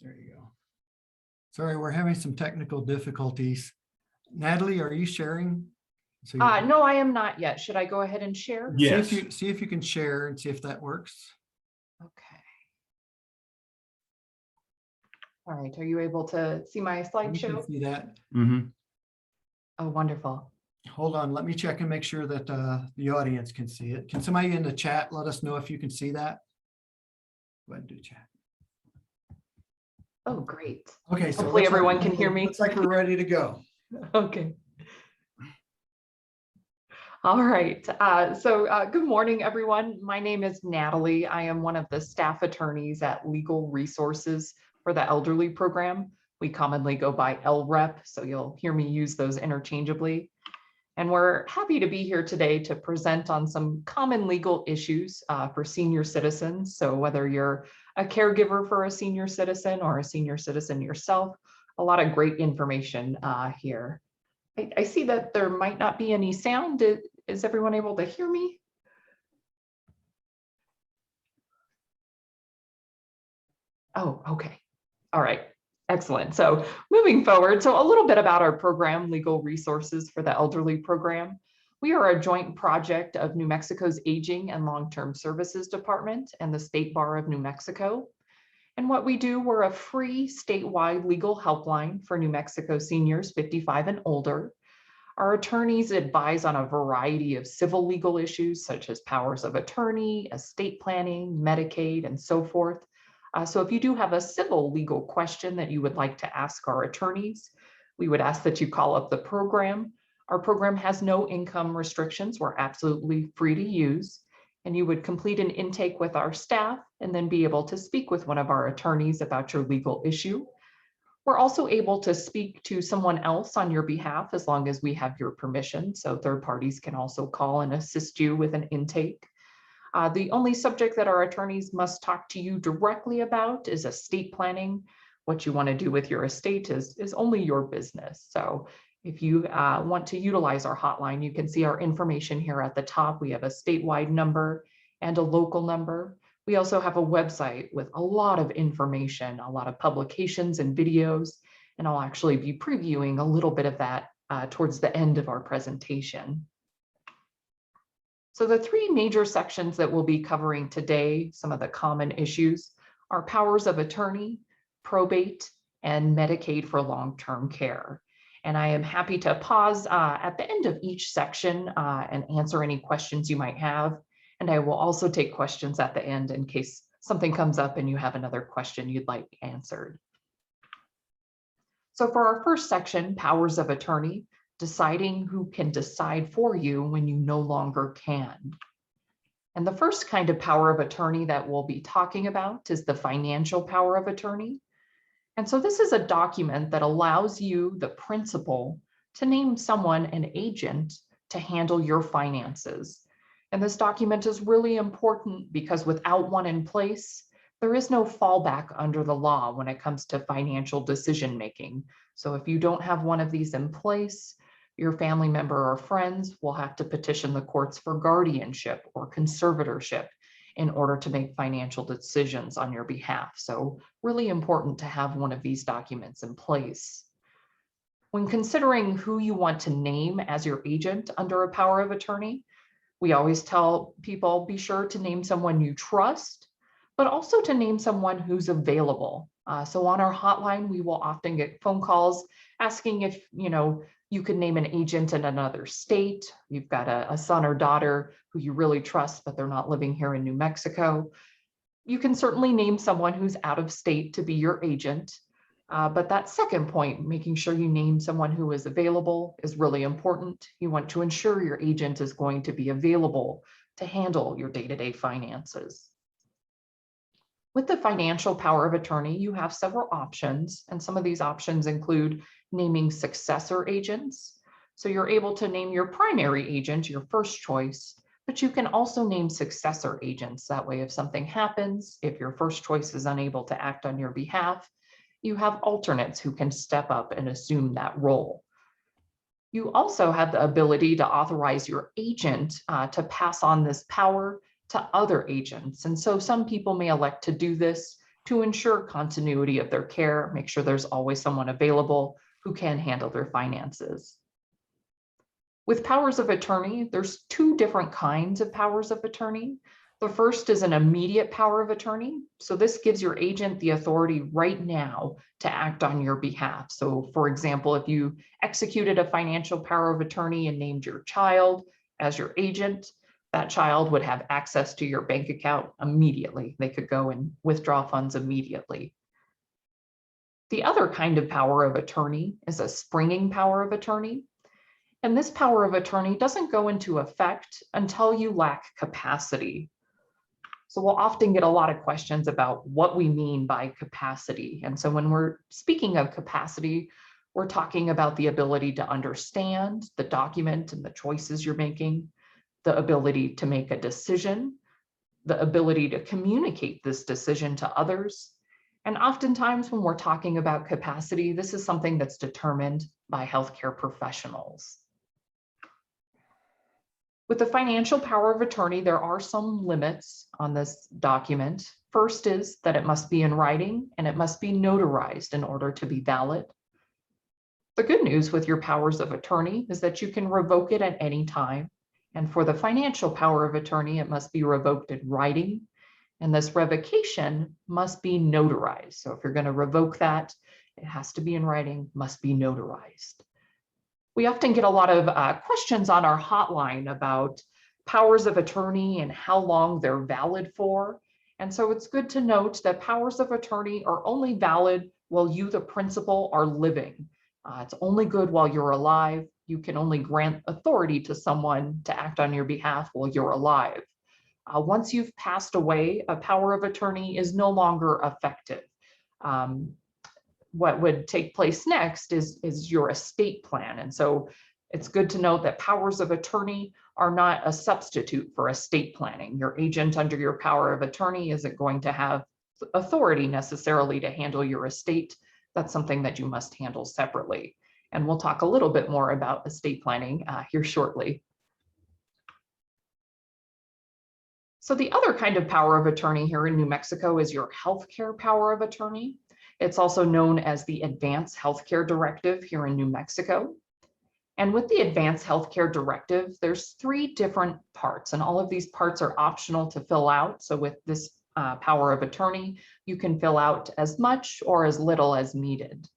There you go. Sorry, we're having some technical difficulties. Natalie, are you sharing? So no, I am not yet. Should I go ahead and share? Yes. See if you can share and see if that works. Okay. All right. Are you able to see my slideshow? You can see that. Mm-hmm. Oh, wonderful. Hold on. Let me check and make sure that the audience can see it. Can somebody in the chat let us know if you can see that? Go ahead and do chat. Oh, great. Okay. So hopefully everyone can hear me. Looks like we're ready to go. Okay. All right. Good morning, everyone. My name is Natalie. I am one of the staff attorneys at Legal Resources for the Elderly Program. We commonly go by LREP, so you'll hear me use those interchangeably. And we're happy to be here today to present on some common legal issues for senior citizens. So whether you're a caregiver for a senior citizen or a senior citizen yourself, a lot of great information here. I see that there might not be any sound. Is everyone able to hear me? Oh, okay. All right. Excellent. So moving forward, so a little bit about our program, Legal Resources for the Elderly Program. We are a joint project of New Mexico's Aging and Long-Term Services Department and the State Bar of New Mexico. And what we do, we're a free statewide legal helpline for New Mexico seniors 55 and older. Our attorneys advise on a variety of civil legal issues such as powers of attorney, estate planning, Medicaid, and so forth. So if you do have a civil legal question that you would like to ask our attorneys, we would ask that you call up the program. Our program has no income restrictions. We're absolutely free to use. And you would complete an intake with our staff and then be able to speak with one of our attorneys about your legal issue. We're also able to speak to someone else on your behalf as long as we have your permission. So third parties can also call and assist you with an intake. The only subject that our attorneys must talk to you directly about is estate planning. What you want to do with your estate is only your business. So if you want to utilize our hotline, you can see our information here at the top. We have a statewide number and a local number. We also have a website with a lot of information, a lot of publications and videos, and I'll actually be previewing a little bit of that towards the end of our presentation. So the three major sections that we'll be covering today, some of the common issues, are powers of attorney, probate, and Medicaid for long-term care. And I am happy to pause at the end of each section and answer any questions you might have. And I will also take questions at the end in case something comes up and you have another question you'd like answered. So for our first section, powers of attorney, deciding who can decide for you when you no longer can. And the first kind of power of attorney that we'll be talking about is the financial power of attorney. And so this is a document that allows you, the principal, to name someone an agent to handle your finances. And this document is really important because without one in place, there is no fallback under the law when it comes to financial decision making. So if you don't have one of these in place, your family member or friends will have to petition the courts for guardianship or conservatorship in order to make financial decisions on your behalf. So really important to have one of these documents in place. When considering who you want to name as your agent under a power of attorney, we always tell people, be sure to name someone you trust, but also to name someone who's available. So on our hotline, we will often get phone calls asking if you could name an agent in another state. You've got a son or daughter who you really trust, but they're not living here in New Mexico. You can certainly name someone who's out of state to be your agent. But that second point, making sure you name someone who is available, is really important. You want to ensure your agent is going to be available to handle your day-to-day finances. With the financial power of attorney, you have several options, and some of these options include naming successor agents. So you're able to name your primary agent, your first choice, but you can also name successor agents. That way, if something happens, if your first choice is unable to act on your behalf, you have alternates who can step up and assume that role. You also have the ability to authorize your agent to pass on this power to other agents. And so some people may elect to do this to ensure continuity of their care, make sure there's always someone available who can handle their finances. With powers of attorney, there's two different kinds of powers of attorney. The first is an immediate power of attorney. So this gives your agent the authority right now to act on your behalf. So for example, if you executed a financial power of attorney and named your child as your agent, that child would have access to your bank account immediately. They could go and withdraw funds immediately. The other kind of power of attorney is a springing power of attorney. And this power of attorney doesn't go into effect until you lack capacity. So we'll often get a lot of questions about what we mean by capacity. And so when we're speaking of capacity, we're talking about the ability to understand the document and the choices you're making, the ability to make a decision, the ability to communicate this decision to others. And oftentimes when we're talking about capacity, this is something that's determined by healthcare professionals. With the financial power of attorney, there are some limits on this document. First is that it must be in writing and it must be notarized in order to be valid. The good news with your powers of attorney is that you can revoke it at any time. And for the financial power of attorney, it must be revoked in writing. And this revocation must be notarized. So if you're going to revoke that, it has to be in writing, must be notarized. We often get a lot of questions on our hotline about powers of attorney and how long they're valid for. And so it's good to note that powers of attorney are only valid while you, the principal, are living. It's only good while you're alive. You can only grant authority to someone to act on your behalf while you're alive. Once you've passed away, a power of attorney is no longer effective. What would take place next is your estate plan. And so it's good to note that powers of attorney are not a substitute for estate planning. Your agent under your power of attorney isn't going to have authority necessarily to handle your estate. That's something that you must handle separately. And we'll talk a little bit more about estate planning here shortly. So the other kind of power of attorney here in New Mexico is your healthcare power of attorney. It's also known as the Advanced Healthcare Directive here in New Mexico. And with the Advanced Healthcare Directive, there's 3 different parts, and all of these parts are optional to fill out. So with this power of attorney, you can fill out as much or as little as needed.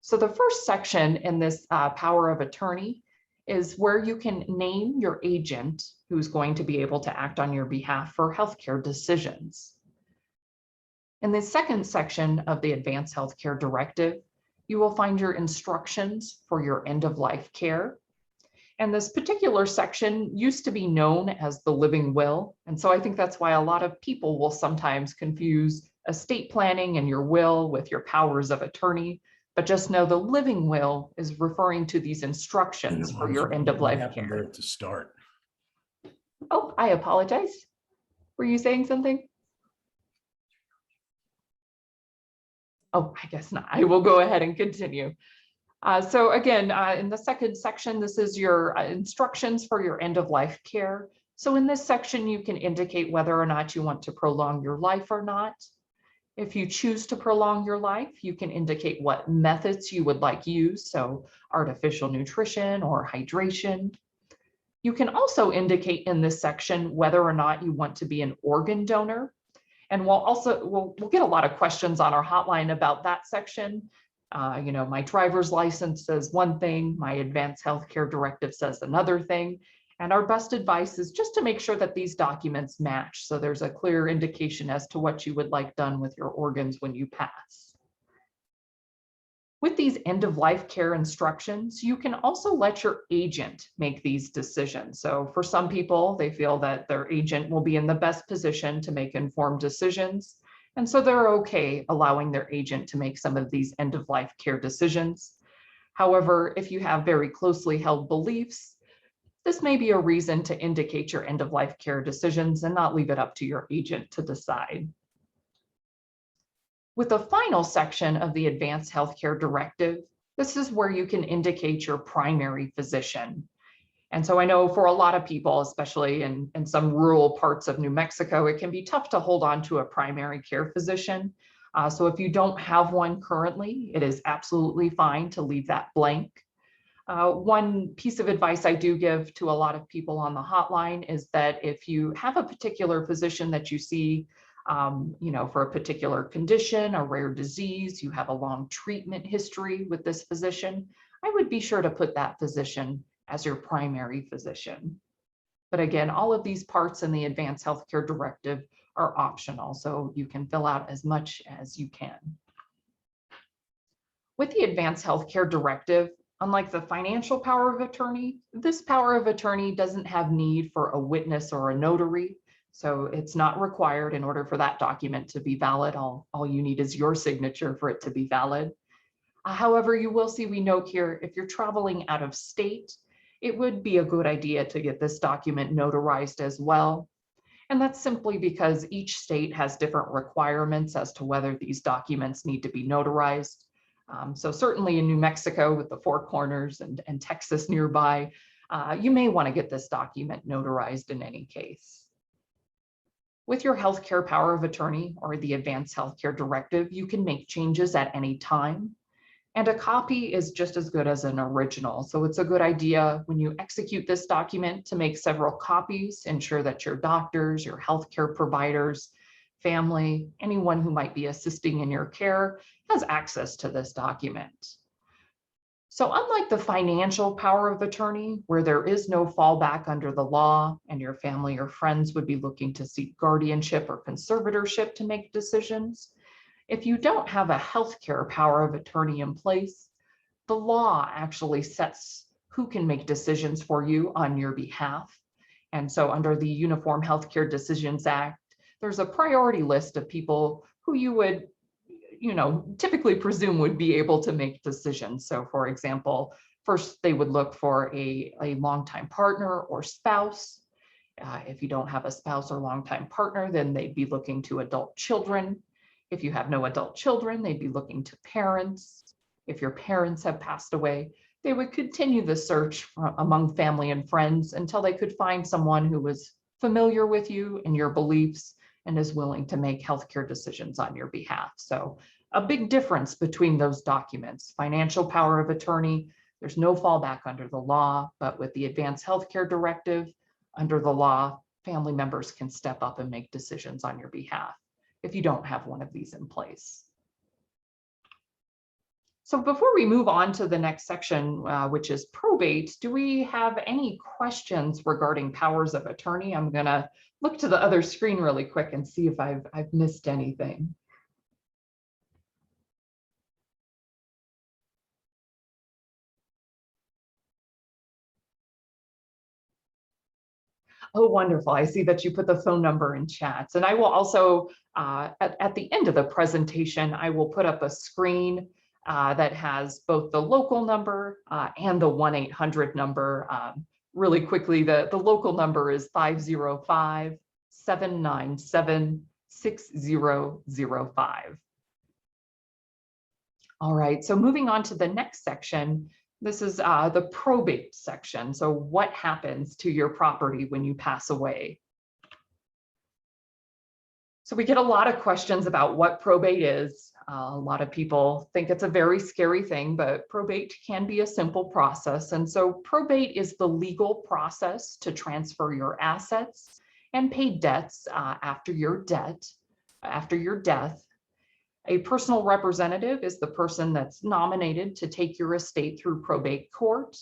So the first section in this power of attorney is where you can name your agent who's going to be able to act on your behalf for healthcare decisions. In the second section of the Advanced Healthcare Directive, you will find your instructions for your end-of-life care. And this particular section used to be known as the living will. And so I think that's why a lot of people will sometimes confuse estate planning and your will with your powers of attorney. But just know the living will is referring to these instructions for your end-of-life care. To start. Oh, I apologize. Were you saying something? Oh, I guess not. I will go ahead and continue. So again, in the second section, this is your instructions for your end-of-life care. So in this section, you can indicate whether or not you want to prolong your life or not. If you choose to prolong your life, you can indicate what methods you would like used, so artificial nutrition or hydration. You can also indicate in this section whether or not you want to be an organ donor. And we'll get a lot of questions on our hotline about that section. My driver's license says one thing, my Advanced Healthcare Directive says another thing. And our best advice is just to make sure that these documents match, so there's a clear indication as to what you would like done with your organs when you pass. With these end-of-life care instructions, you can also let your agent make these decisions. So for some people, they feel that their agent will be in the best position to make informed decisions. And so they're okay allowing their agent to make some of these end-of-life care decisions. However, if you have very closely held beliefs, this may be a reason to indicate your end-of-life care decisions and not leave it up to your agent to decide. With the final section of the Advanced Healthcare Directive, this is where you can indicate your primary physician. And so I know for a lot of people, especially in some rural parts of New Mexico, it can be tough to hold on to a primary care physician. So if you don't have one currently, it is absolutely fine to leave that blank. One piece of advice I do give to a lot of people on the hotline is that if you have a particular physician that you see, for a particular condition, a rare disease, you have a long treatment history with this physician, I would be sure to put that physician as your primary physician. But again, all of these parts in the Advanced Healthcare Directive are optional, so you can fill out as much as you can. With the Advanced Healthcare Directive, unlike the financial power of attorney, this power of attorney doesn't have need for a witness or a notary, so it's not required in order for that document to be valid. All you need is your signature for it to be valid. However, you will see we note here, if you're traveling out of state, it would be a good idea to get this document notarized as well. And that's simply because each state has different requirements as to whether these documents need to be notarized. So certainly in New Mexico with the Four Corners and Texas nearby, you may want to get this document notarized in any case. With your healthcare power of attorney or the Advanced Healthcare Directive, you can make changes at any time. And a copy is just as good as an original. So it's a good idea when you execute this document to make several copies, ensure that your doctors, your healthcare providers, family, anyone who might be assisting in your care has access to this document. So unlike the financial power of attorney, where there is no fallback under the law and your family or friends would be looking to seek guardianship or conservatorship to make decisions, if you don't have a healthcare power of attorney in place, the law actually sets who can make decisions for you on your behalf. And so under the Uniform Healthcare Decisions Act, there's a priority list of people who you would, typically presume would be able to make decisions. So for example, first they would look for a longtime partner or spouse. If you don't have a spouse or longtime partner, then they'd be looking to adult children. If you have no adult children, they'd be looking to parents. If your parents have passed away, they would continue the search among family and friends until they could find someone who was familiar with you and your beliefs and is willing to make healthcare decisions on your behalf. So a big difference between those documents. Financial power of attorney, there's no fallback under the law, but with the Advanced Healthcare Directive, under the law, family members can step up and make decisions on your behalf if you don't have one of these in place. So before we move on to the next section, which is probate, do we have any questions regarding powers of attorney? I'm gonna look to the other screen really quick and see if I've missed anything. Oh, wonderful. I see that you put the phone number in chats. And I will also, at the end of the presentation, I will put up a screen that has both the local number and the 1-800 number. Really quickly, the local number is 505-797-6005. All right, so moving on to the next section, this is the probate section. So what happens to your property when you pass away? So we get a lot of questions about what probate is. A lot of people think it's a very scary thing, but probate can be a simple process. And so probate is the legal process to transfer your assets and pay debts after your death. A personal representative is the person that's nominated to take your estate through probate court.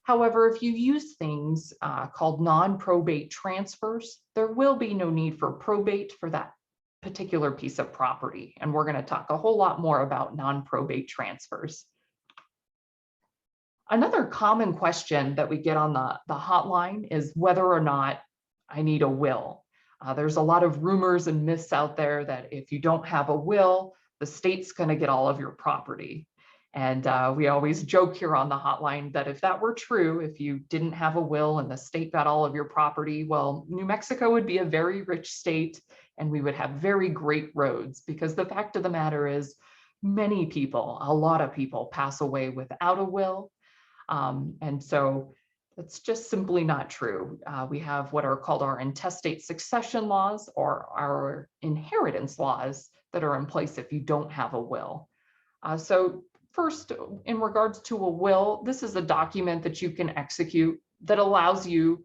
However, if you use things called non-probate transfers, there will be no need for probate for that particular piece of property. And we're going to talk a whole lot more about non-probate transfers. Another common question that we get on the hotline is whether or not I need a will. There's a lot of rumors and myths out there that if you don't have a will, the state's going to get all of your property. And we always joke here on the hotline that if that were true, if you didn't have a will and the state got all of your property, well, New Mexico would be a very rich state and we would have very great roads, because the fact of the matter is many people, a lot of people pass away without a will. And so That's just simply not true. We have what are called our intestate succession laws or our inheritance laws that are in place if you don't have a will. So first, in regards to a will, this is a document that you can execute that allows you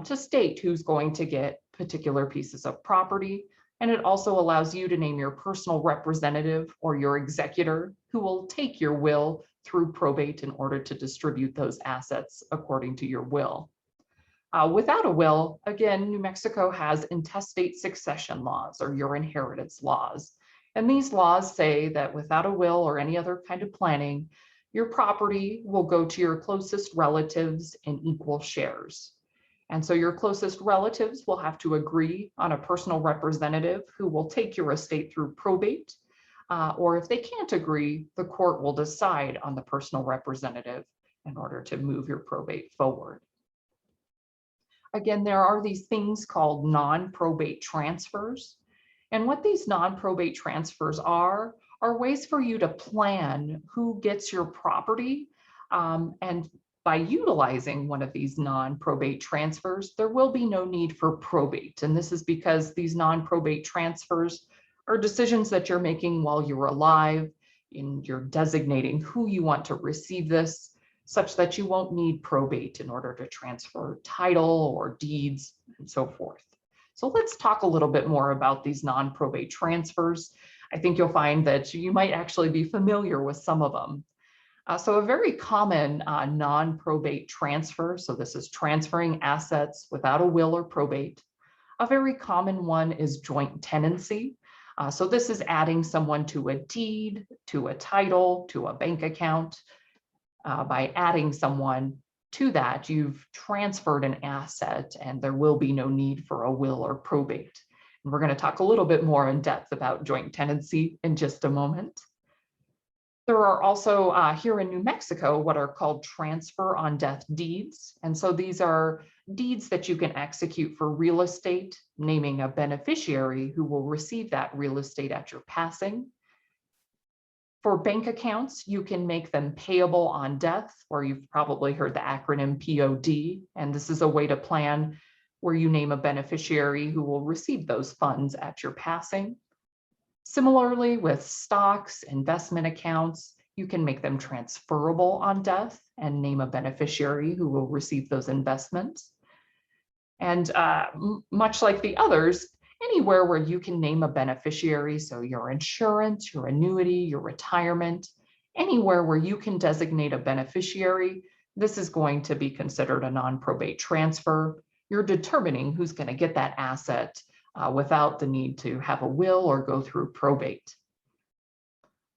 to state who's going to get particular pieces of property. And it also allows you to name your personal representative or your executor who will take your will through probate in order to distribute those assets according to your will. Without a will, again, New Mexico has intestate succession laws or your inheritance laws. And these laws say that without a will or any other kind of planning, your property will go to your closest relatives in equal shares. And so your closest relatives will have to agree on a personal representative who will take your estate through probate. Or if they can't agree, the court will decide on the personal representative in order to move your probate forward. Again, there are these things called non-probate transfers. And what these non-probate transfers are ways for you to plan who gets your property. And by utilizing one of these non-probate transfers, there will be no need for probate. And this is because these non-probate transfers are decisions that you're making while you're alive, and you're designating who you want to receive this, such that you won't need probate in order to transfer title or deeds and so forth. So let's talk a little bit more about these non-probate transfers. I think you'll find that you might actually be familiar with some of them. So a very common non-probate transfer, so this is transferring assets without a will or probate. A very common one is joint tenancy. So this is adding someone to a deed, to a title, to a bank account. By adding someone to that, you've transferred an asset and there will be no need for a will or probate. And we're going to talk a little bit more in depth about joint tenancy in just a moment. There are also here in New Mexico what are called transfer on death deeds. And so these are deeds that you can execute for real estate, naming a beneficiary who will receive that real estate at your passing. For bank accounts, you can make them payable on death, or you've probably heard the acronym POD. And this is a way to plan where you name a beneficiary who will receive those funds at your passing. Similarly, with stocks, investment accounts, you can make them transferable on death and name a beneficiary who will receive those investments. And much like the others, anywhere where you can name a beneficiary, so your insurance, your annuity, your retirement, anywhere where you can designate a beneficiary, this is going to be considered a non-probate transfer. You're determining who's going to get that asset without the need to have a will or go through probate.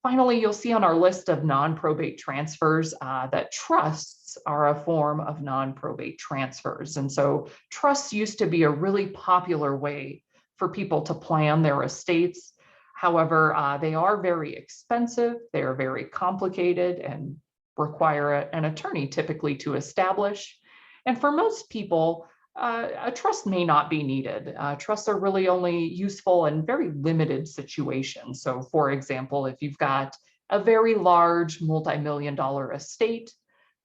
Finally, you'll see on our list of non-probate transfers that trusts are a form of non-probate transfers. And so trusts used to be a really popular way for people to plan their estates. However, they are very expensive, they're very complicated and require an attorney typically to establish. And for most people, a trust may not be needed. Trusts are really only useful in very limited situations. So for example, if you've got a very large multi-million-dollar estate,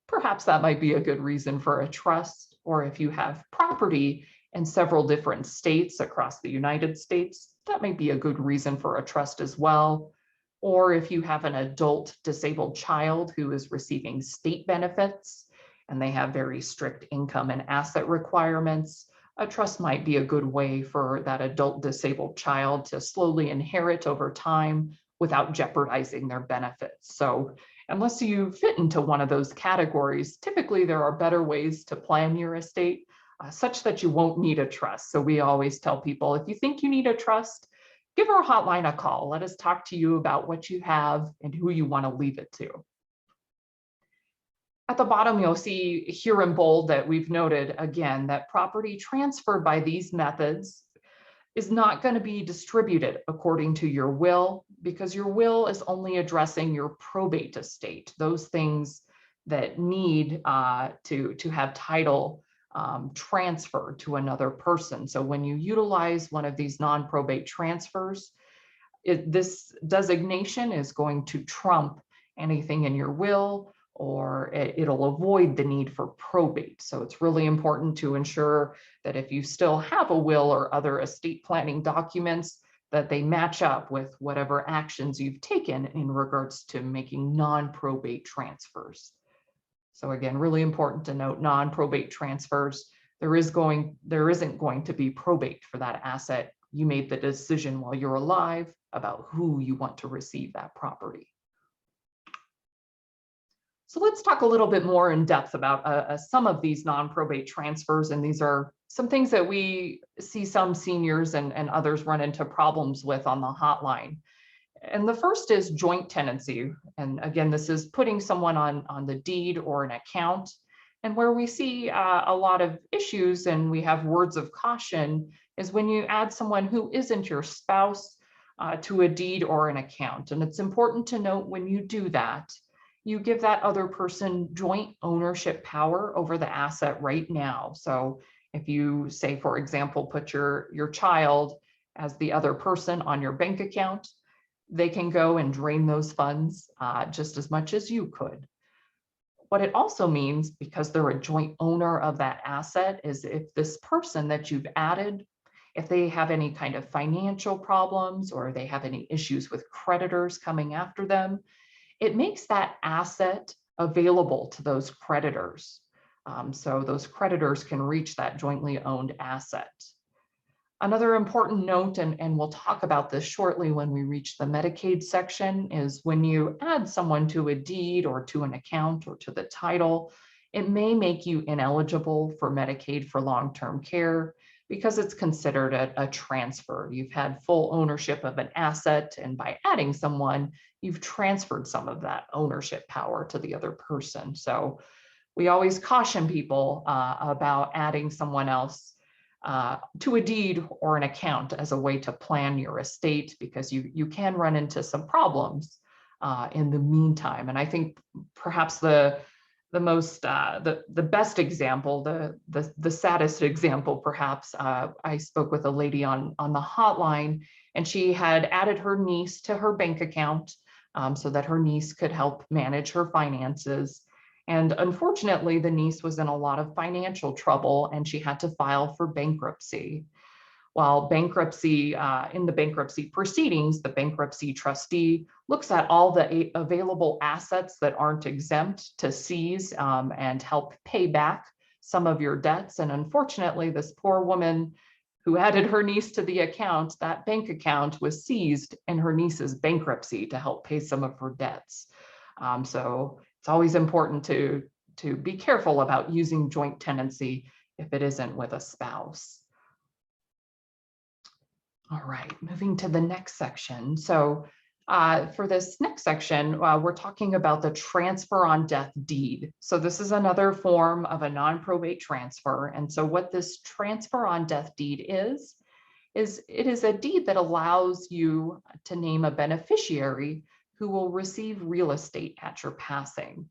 perhaps that might be a good reason for a trust. Or if you have property in several different states across the United States, that might be a good reason for a trust as well. Or if you have an adult disabled child who is receiving state benefits, and they have very strict income and asset requirements, a trust might be a good way for that adult disabled child to slowly inherit over time without jeopardizing their benefits. So unless you fit into one of those categories, typically there are better ways to plan your estate such that you won't need a trust. So we always tell people, if you think you need a trust, give our hotline a call. Let us talk to you about what you have and who you want to leave it to. At the bottom, you'll see here in bold that we've noted again that property transferred by these methods is not going to be distributed according to your will, because your will is only addressing your probate estate, those things that need to have title transferred to another person. So when you utilize one of these non-probate transfers, this designation is going to trump anything in your will or it'll avoid the need for probate. So it's really important to ensure that if you still have a will or other estate planning documents, that they match up with whatever actions you've taken in regards to making non-probate transfers. So again, really important to note non-probate transfers. There isn't going to be probate for that asset. You made the decision while you're alive about who you want to receive that property. So let's talk a little bit more in depth about some of these non-probate transfers. And these are some things that we see some seniors and others run into problems with on the hotline. And the first is joint tenancy. And again, this is putting someone on the deed or an account. And where we see a lot of issues and we have words of caution is when you add someone who isn't your spouse to a deed or an account. And it's important to note when you do that, you give that other person joint ownership power over the asset right now. So if you say, for example, put your child as the other person on your bank account, they can go and drain those funds just as much as you could. What it also means, because they're a joint owner of that asset, is if this person that you've added, if they have any kind of financial problems or they have any issues with creditors coming after them, it makes that asset available to those creditors. So those creditors can reach that jointly owned asset. Another important note, and we'll talk about this shortly when we reach the Medicaid section, is when you add someone to a deed or to an account or to the title, it may make you ineligible for Medicaid for long-term care because it's considered a transfer. You've had full ownership of an asset, and by adding someone, you've transferred some of that ownership power to the other person. So we always caution people about adding someone else to a deed or an account as a way to plan your estate, because you can run into some problems in the meantime. And I think perhaps the best example, the saddest example, perhaps, I spoke with a lady on the hotline, and she had added her niece to her bank account so that her niece could help manage her finances. And unfortunately, the niece was in a lot of financial trouble and she had to file for bankruptcy. While bankruptcy, in the bankruptcy proceedings, the bankruptcy trustee looks at all the available assets that aren't exempt to seize and help pay back some of your debts. And unfortunately, this poor woman who added her niece to the account, that bank account was seized in her niece's bankruptcy to help pay some of her debts. So it's always important to be careful about using joint tenancy if it isn't with a spouse. All right, moving to the next section. So for this next section, we're talking about the transfer on death deed. So this is another form of a non-probate transfer. And so what this transfer on death deed is it is a deed that allows you to name a beneficiary who will receive real estate at your passing.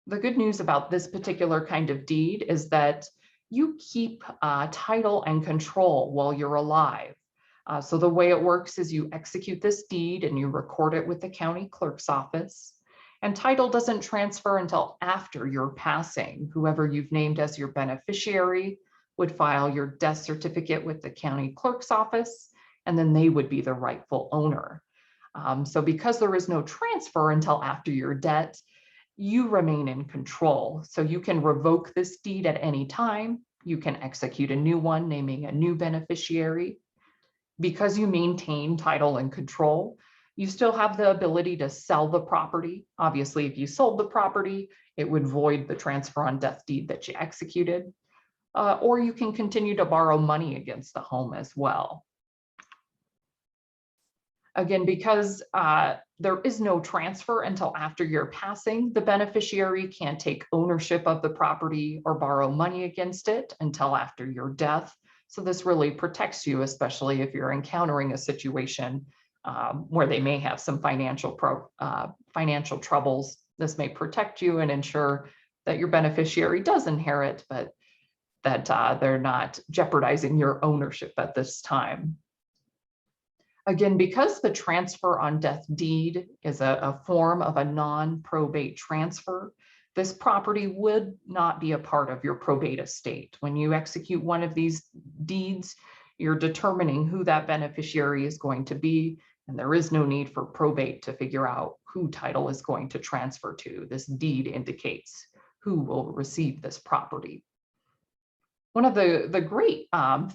The good news about this particular kind of deed is that you keep title and control while you're alive. So the way it works is you execute this deed and you record it with the county clerk's office. And title doesn't transfer until after your passing. Whoever you've named as your beneficiary would file your death certificate with the county clerk's office, and then they would be the rightful owner. So because there is no transfer until after your death, you remain in control. So you can revoke this deed at any time. You can execute a new one, naming a new beneficiary. Because you maintain title and control, you still have the ability to sell the property. Obviously, if you sold the property, it would void the transfer on death deed that you executed. Or you can continue to borrow money against the home as well. Again, because there is no transfer until after your passing, the beneficiary can't take ownership of the property or borrow money against it until after your death. So this really protects you, especially if you're encountering a situation where they may have some financial troubles. This may protect you and ensure that your beneficiary does inherit, but that they're not jeopardizing your ownership at this time. Again, because the transfer on death deed is a form of a non-probate transfer, this property would not be a part of your probate estate. When you execute one of these deeds, you're determining who that beneficiary is going to be, and there is no need for probate to figure out who title is going to transfer to. This deed indicates who will receive this property. One of the great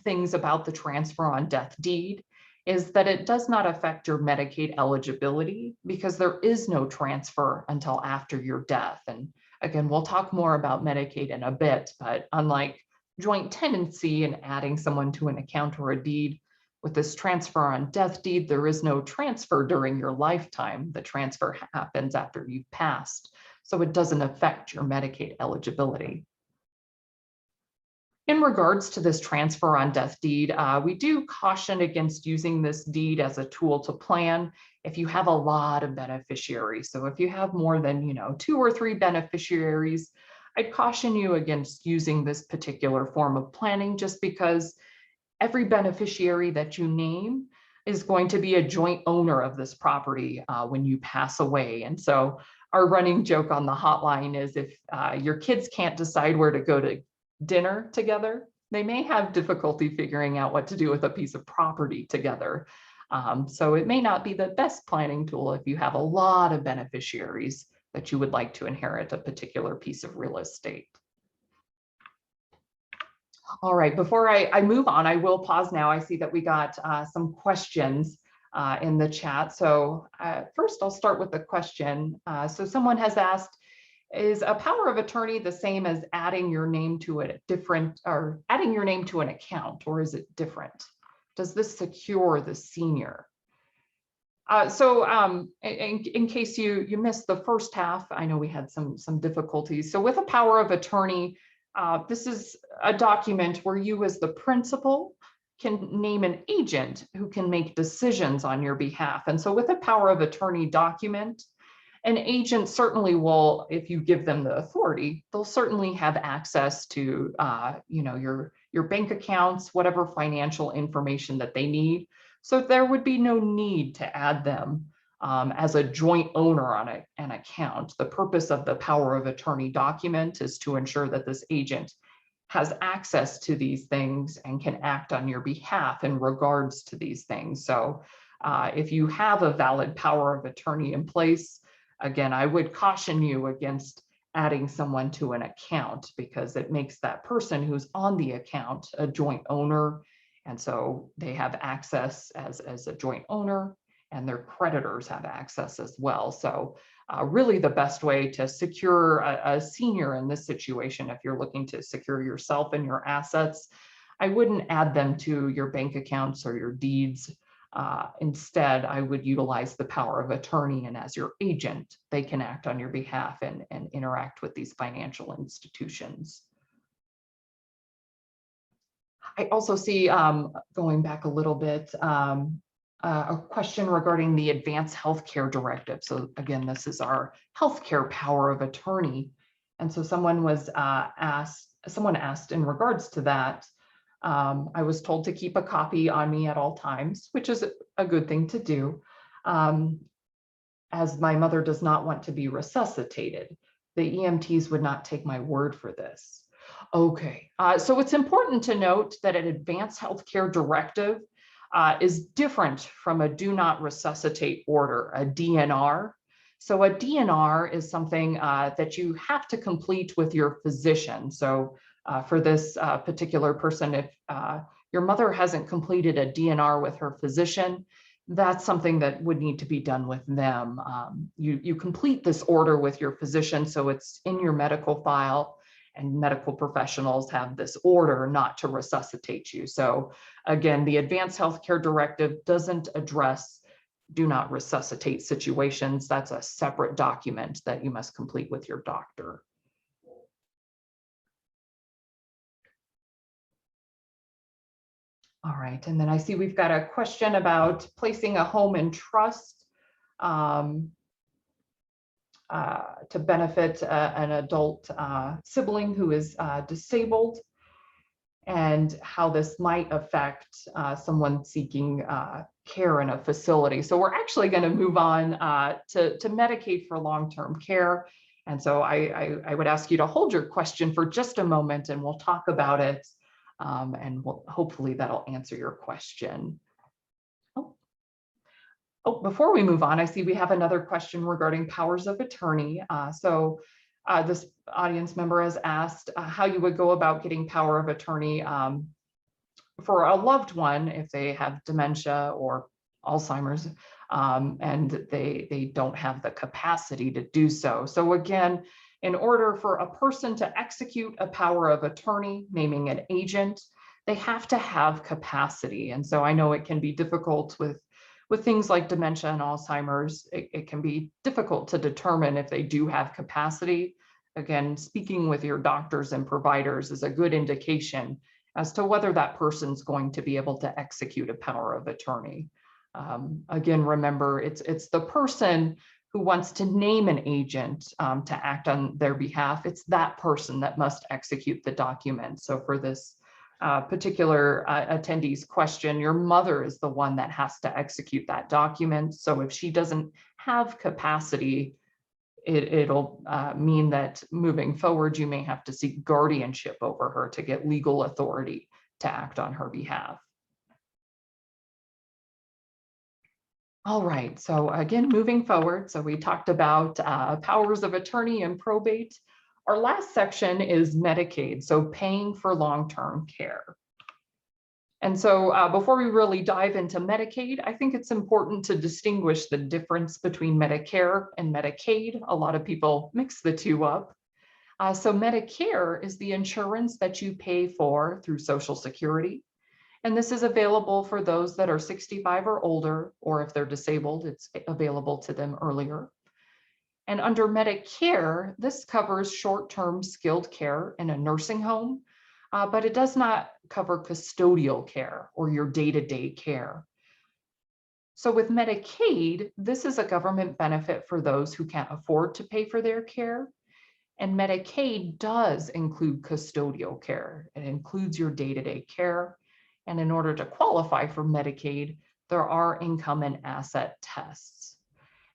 things about the transfer on death deed is that it does not affect your Medicaid eligibility because there is no transfer until after your death. And again, we'll talk more about Medicaid in a bit, but unlike joint tenancy and adding someone to an account or a deed, with this transfer on death deed, there is no transfer during your lifetime. The transfer happens after you've passed, so it doesn't affect your Medicaid eligibility. In regards to this transfer on death deed, we do caution against using this deed as a tool to plan if you have a lot of beneficiaries. So if you have more than 2 or 3 beneficiaries, I'd caution you against using this particular form of planning, just because every beneficiary that you name is going to be a joint owner of this property when you pass away. And so our running joke on the hotline is if your kids can't decide where to go to dinner together, they may have difficulty figuring out what to do with a piece of property together. So it may not be the best planning tool if you have a lot of beneficiaries that you would like to inherit a particular piece of real estate. All right, before I move on, I will pause now. I see that we got some questions in the chat. So first I'll start with the question. So someone has asked, is a power of attorney the same as adding your name to a different, or adding your name to an account, or is it different? Does this secure the senior? In case you missed the first half, I know we had some difficulties. So with a power of attorney, this is a document where you as the principal can name an agent who can make decisions on your behalf. And so with a power of attorney document, an agent certainly will, if you give them the authority, they'll certainly have access to your bank accounts, whatever financial information that they need. So there would be no need to add them as a joint owner on an account. The purpose of the power of attorney document is to ensure that this agent has access to these things and can act on your behalf in regards to these things. So if you have a valid power of attorney in place, again, I would caution you against adding someone to an account, because it makes that person who's on the account a joint owner. And so they have access as a joint owner, and their creditors have access as well. So really the best way to secure a senior in this situation, if you're looking to secure yourself and your assets, I wouldn't add them to your bank accounts or your deeds. Instead, I would utilize the power of attorney, and as your agent, they can act on your behalf and interact with these financial institutions. I also see, going back a little bit, a question regarding the Advanced Healthcare Directive. So again, this is our healthcare power of attorney. And so someone asked in regards to that. I was told to keep a copy on me at all times, which is a good thing to do, as my mother does not want to be resuscitated. The EMTs would not take my word for this. Okay, so it's important to note that an Advanced Healthcare Directive is different from a do not resuscitate order, a DNR. So a DNR is something that you have to complete with your physician. So for this particular person, if your mother hasn't completed a DNR with her physician, that's something that would need to be done with them. You complete this order with your physician, so it's in your medical file, and medical professionals have this order not to resuscitate you. So again, the Advanced Healthcare Directive doesn't address do not resuscitate situations. That's a separate document that you must complete with your doctor. All right, and then I see we've got a question about placing a home in trust to benefit an adult sibling who is disabled. and how this might affect someone seeking care in a facility. So we're actually going to move on to Medicaid for long-term care. And so I would ask you to hold your question for just a moment and we'll talk about it. And hopefully that'll answer your question. Oh, before we move on, I see we have another question regarding powers of attorney. This audience member has asked how you would go about getting power of attorney for a loved one if they have dementia or Alzheimer's and they don't have the capacity to do so. So again, in order for a person to execute a power of attorney, naming an agent, they have to have capacity. And so I know it can be difficult with things like dementia and Alzheimer's. It can be difficult to determine if they do have capacity. Again, speaking with your doctors and providers is a good indication as to whether that person's going to be able to execute a power of attorney. Again, remember, it's the person who wants to name an agent to act on their behalf. It's that person that must execute the document. So for this particular attendee's question, your mother is the one that has to execute that document. So if she doesn't have capacity, it'll mean that moving forward, you may have to seek guardianship over her to get legal authority to act on her behalf. All right, so again, moving forward, so we talked about powers of attorney and probate. Our last section is Medicaid, so paying for long-term care. And so before we really dive into Medicaid, I think it's important to distinguish the difference between Medicare and Medicaid. A lot of people mix the two up. So Medicare is the insurance that you pay for through Social Security. And this is available for those that are 65 or older, or if they're disabled, it's available to them earlier. And under Medicare, this covers short-term skilled care in a nursing home, but it does not cover custodial care or your day-to-day care. So with Medicaid, this is a government benefit for those who can't afford to pay for their care. And Medicaid does include custodial care. It includes your day-to-day care. And in order to qualify for Medicaid, there are income and asset tests.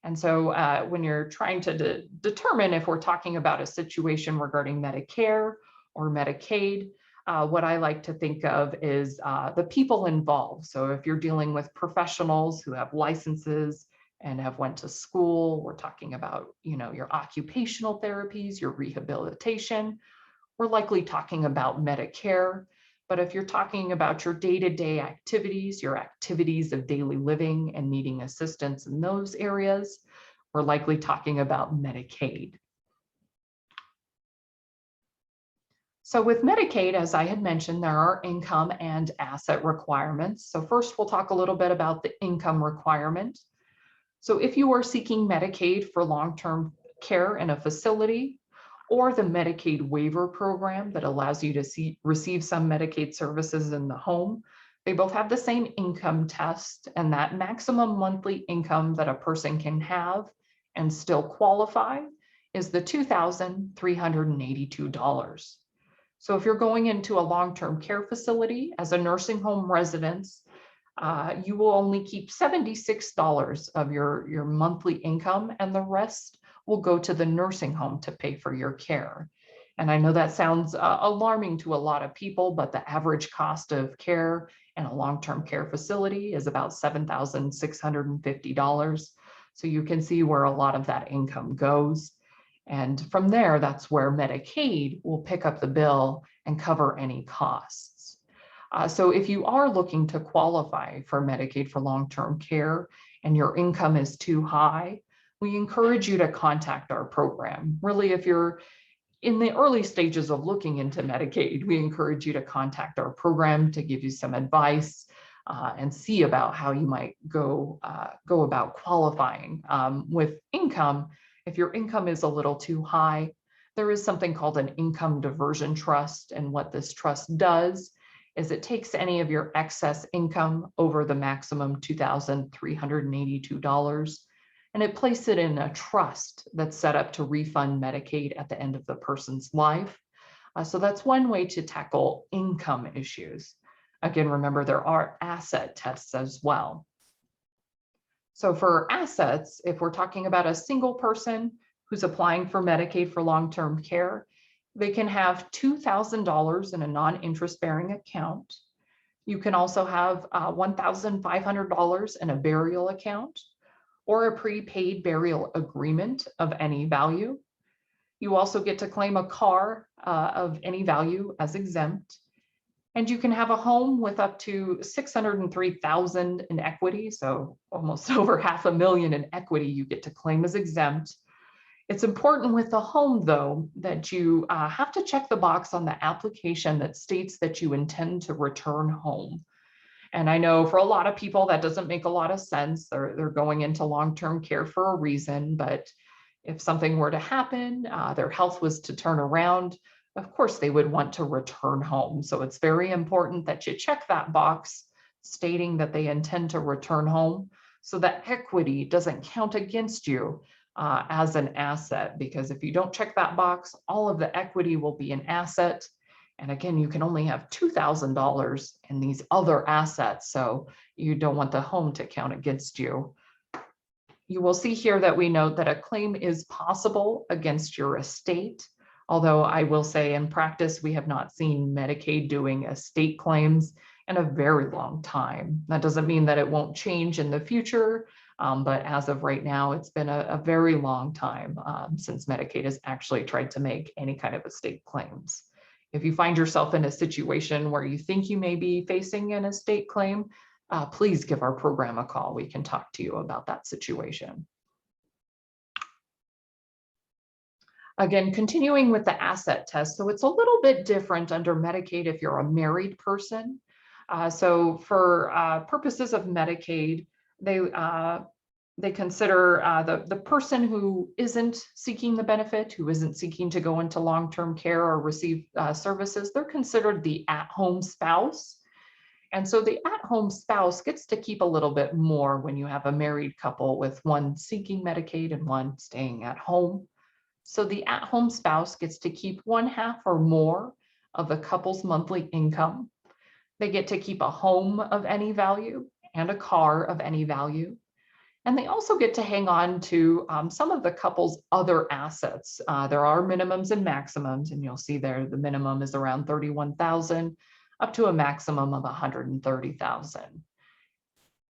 And so when you're trying to determine if we're talking about a situation regarding Medicare or Medicaid, what I like to think of is the people involved. So if you're dealing with professionals who have licenses and have went to school, we're talking about, your occupational therapies, your rehabilitation, we're likely talking about Medicare. But if you're talking about your day-to-day activities, your activities of daily living and needing assistance in those areas, we're likely talking about Medicaid. So with Medicaid, as I had mentioned, there are income and asset requirements. So first, we'll talk a little bit about the income requirement. So if you are seeking Medicaid for long-term care in a facility, or the Medicaid waiver program that allows you to receive some Medicaid services in the home, they both have the same income test, and that maximum monthly income that a person can have and still qualify is the $2,382. So if you're going into a long-term care facility as a nursing home resident, you will only keep $76 of your monthly income, and the rest will go to the nursing home to pay for your care. And I know that sounds alarming to a lot of people, but the average cost of care in a long-term care facility is about $7,650. So you can see where a lot of that income goes. And from there, that's where Medicaid will pick up the bill and cover any costs. So if you are looking to qualify for Medicaid for long-term care and your income is too high, we encourage you to contact our program. Really, if you're in the early stages of looking into Medicaid, we encourage you to contact our program to give you some advice and see about how you might go about qualifying. With income, if your income is a little too high, there is something called an income diversion trust. And what this trust does is it takes any of your excess income over the maximum $2,382 and it places it in a trust that's set up to refund Medicaid at the end of the person's life. So that's one way to tackle income issues. Again, remember, there are asset tests as well. So for assets, if we're talking about a single person who's applying for Medicaid for long-term care, they can have $2,000 in a non-interest bearing account. You can also have $1,500 in a burial account or a prepaid burial agreement of any value. You also get to claim a car of any value as exempt. And you can have a home with up to $603,000 in equity, so almost over $500,000 in equity you get to claim as exempt. It's important with the home, though, that you have to check the box on the application that states that you intend to return home. And I know for a lot of people that doesn't make a lot of sense. They're going into long-term care for a reason, but if something were to happen, their health was to turn around, of course they would want to return home. So it's very important that you check that box stating that they intend to return home so that equity doesn't count against you as an asset, because if you don't check that box, all of the equity will be an asset. And again, you can only have $2,000 in these other assets, so you don't want the home to count against you. You will see here that we note that a claim is possible against your estate, although I will say in practice, we have not seen Medicaid doing estate claims in a very long time. That doesn't mean that it won't change in the future, but as of right now, it's been a very long time since Medicaid has actually tried to make any kind of estate claims. If you find yourself in a situation where you think you may be facing an estate claim, please give our program a call. We can talk to you about that situation. Again, continuing with the asset test. So it's a little bit different under Medicaid if you're a married person. So for purposes of Medicaid, they consider the person who isn't seeking the benefit, who isn't seeking to go into long-term care or receive services, they're considered the at-home spouse. And so the at-home spouse gets to keep a little bit more when you have a married couple with one seeking Medicaid and one staying at home. So the at-home spouse gets to keep 1/2 or more of the couple's monthly income. They get to keep a home of any value and a car of any value. And they also get to hang on to some of the couple's other assets. There are minimums and maximums, and you'll see there the minimum is around $31,000 up to a maximum of $130,000.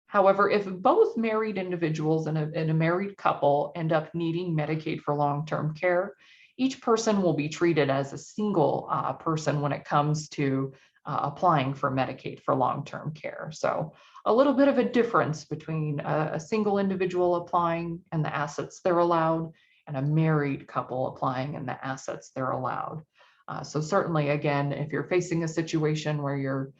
However, if both married individuals in a married couple end up needing Medicaid for long-term care, each person will be treated as a single person when it comes to applying for Medicaid for long-term care. So a little bit of a difference between a single individual applying and the assets they're allowed, and a married couple applying and the assets they're allowed. So certainly, again, if you're facing a situation where you're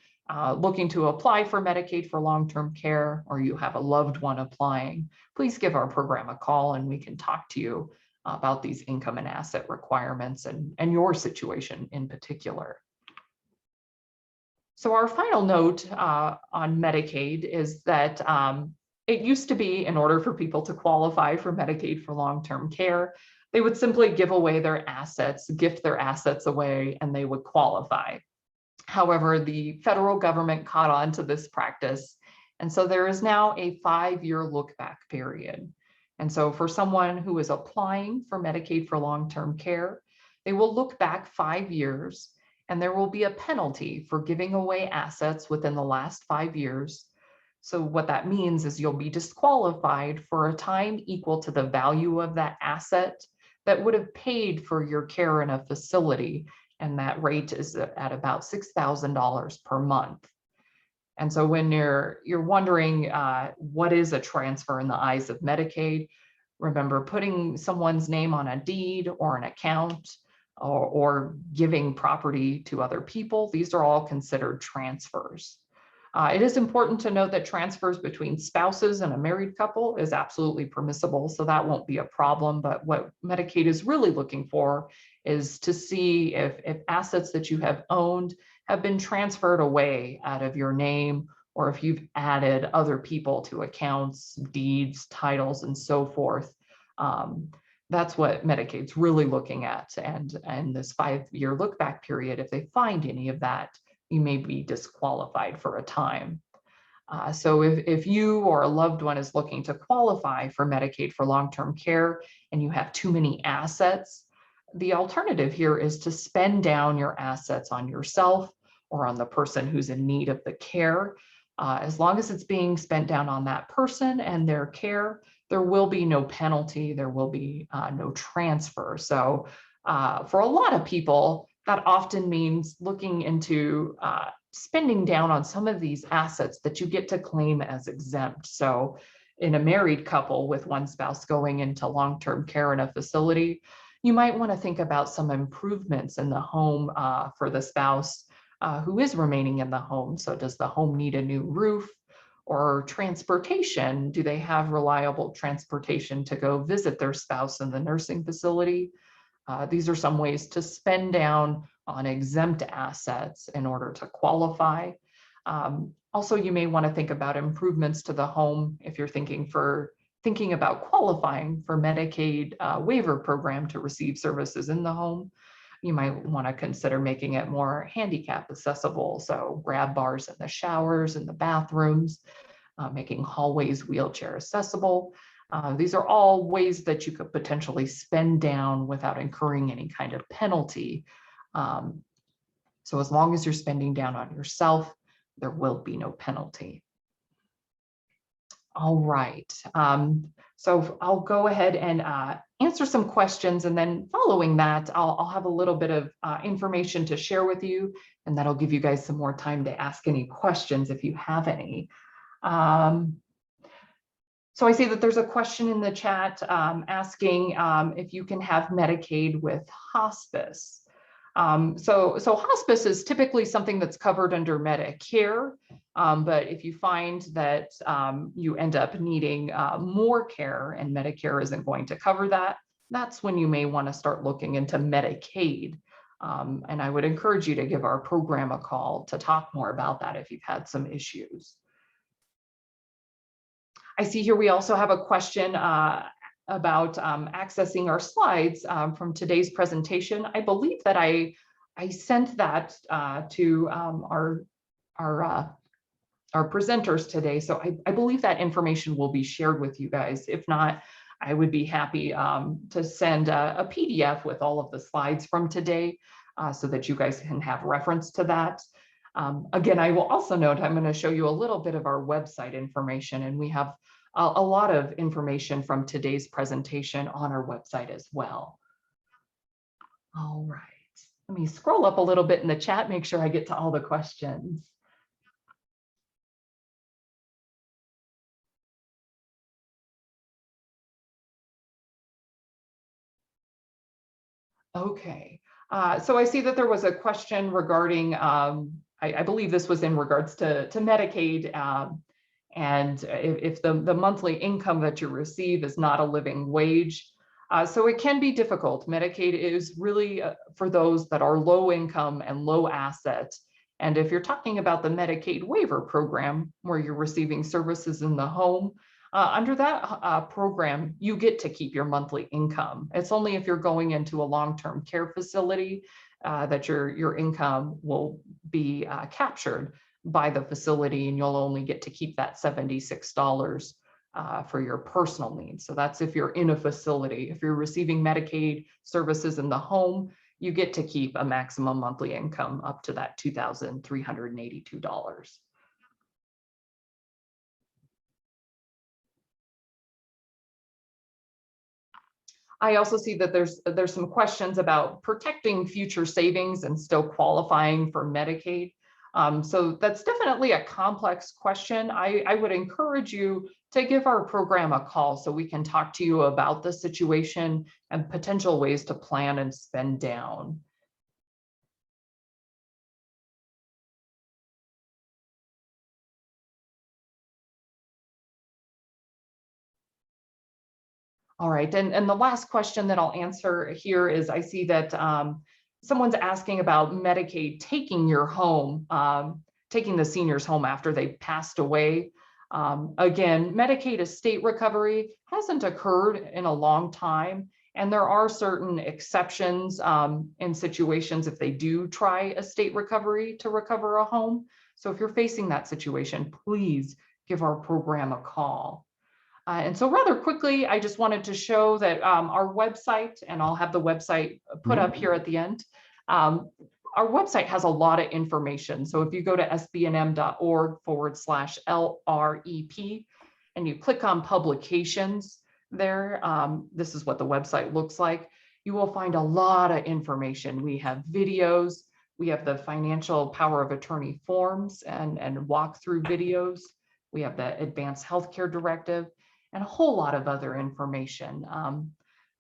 looking to apply for Medicaid for long-term care, or you have a loved one applying, please give our program a call and we can talk to you about these income and asset requirements and your situation in particular. So our final note on Medicaid is that it used to be, in order for people to qualify for Medicaid for long-term care, they would simply give away their assets, gift their assets away, and they would qualify. However, the federal government caught on to this practice, and so there is now a 5-year look-back period. And so for someone who is applying for Medicaid for long-term care, they will look back 5 years, and there will be a penalty for giving away assets within the last 5 years. So what that means is you'll be disqualified for a time equal to the value of that asset that would have paid for your care in a facility, and that rate is at about $6,000 per month. And so when you're wondering what is a transfer in the eyes of Medicaid, remember putting someone's name on a deed or an account, or giving property to other people. These are all considered transfers. It is important to note that transfers between spouses and a married couple is absolutely permissible, so that won't be a problem. But what Medicaid is really looking for is to see if assets that you have owned have been transferred away out of your name, or if you've added other people to accounts, deeds, titles, and so forth. That's what Medicaid's really looking at. And this 5-year look back period, if they find any of that, you may be disqualified for a time. So if you or a loved one is looking to qualify for Medicaid for long-term care and you have too many assets, the alternative here is to spend down your assets on yourself or on the person who's in need of the care. As long as it's being spent down on that person and their care, there will be no penalty, there will be no transfer. So for a lot of people, that often means looking into spending down on some of these assets that you get to claim as exempt. So in a married couple with one spouse going into long-term care in a facility, you might want to think about some improvements in the home for the spouse who is remaining in the home. So does the home need a new roof or transportation? Do they have reliable transportation to go visit their spouse in the nursing facility? These are some ways to spend down on exempt assets in order to qualify. Also, you may want to think about improvements to the home if you're thinking about qualifying for Medicaid waiver program to receive services in the home. You might want to consider making it more handicap accessible. So grab bars in the showers and the bathrooms, making hallways wheelchair accessible. These are all ways that you could potentially spend down without incurring any kind of penalty. So as long as you're spending down on yourself, there will be no penalty. All right. So I'll go ahead and answer some questions, and then following that, I'll have a little bit of information to share with you, and that'll give you guys some more time to ask any questions if you have any. So I see that there's a question in the chat asking if you can have Medicaid with hospice. So hospice is typically something that's covered under Medicare, but if you find that you end up needing more care and Medicare isn't going to cover that, that's when you may want to start looking into Medicaid. And I would encourage you to give our program a call to talk more about that if you've had some issues. I see here we also have a question about accessing our slides from today's presentation. I believe that I sent that to our presenters today. So I believe that information will be shared with you guys. If not, I would be happy to send a PDF with all of the slides from today so that you guys can have reference to that. Again, I will also note, I'm going to show you a little bit of our website information, and we have a lot of information from today's presentation on our website as well. All right, let me scroll up a little bit in the chat, make sure I get to all the questions. Okay, so I see that there was a question regarding, I believe this was in regards to Medicaid, and if the monthly income that you receive is not a living wage. So it can be difficult. Medicaid is really for those that are low income and low asset. And if you're talking about the Medicaid waiver program, where you're receiving services in the home, under that program, you get to keep your monthly income. It's only if you're going into a long-term care facility that your income will be captured by the facility, and you'll only get to keep that $76 for your personal needs. So that's if you're in a facility. If you're receiving Medicaid services in the home, you get to keep a maximum monthly income up to that $2,382. I also see that there's some questions about protecting future savings and still qualifying for Medicaid. So that's definitely a complex question. I would encourage you to give our program a call so we can talk to you about the situation and potential ways to plan and spend down. All right, and the last question that I'll answer here is, I see that someone's asking about Medicaid taking your home, taking the seniors home after they passed away. Again, Medicaid estate recovery hasn't occurred in a long time, And there are certain exceptions in situations if they do try estate recovery to recover a home. So if you're facing that situation, please give our program a call. And so rather quickly, I just wanted to show that our website, and I'll have the website put up here at the end. Our website has a lot of information. So if you go to sbnm.org/LREP and you click on publications there, this is what the website looks like. You will find a lot of information. We have videos, we have the financial power of attorney forms and walkthrough videos. We have the advanced healthcare directive and a whole lot of other information.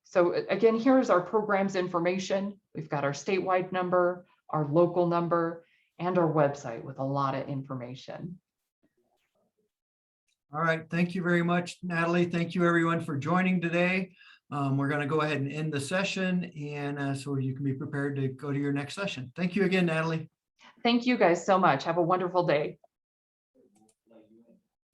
So again, here's our program's information. We've got our statewide number, our local number, and our website with a lot of information. All right, thank you very much, Natalie. Thank you everyone for joining today. We're going to go ahead and end the session, and so you can be prepared to go to your next session. Thank you again, Natalie. Thank you guys so much. Have a wonderful day.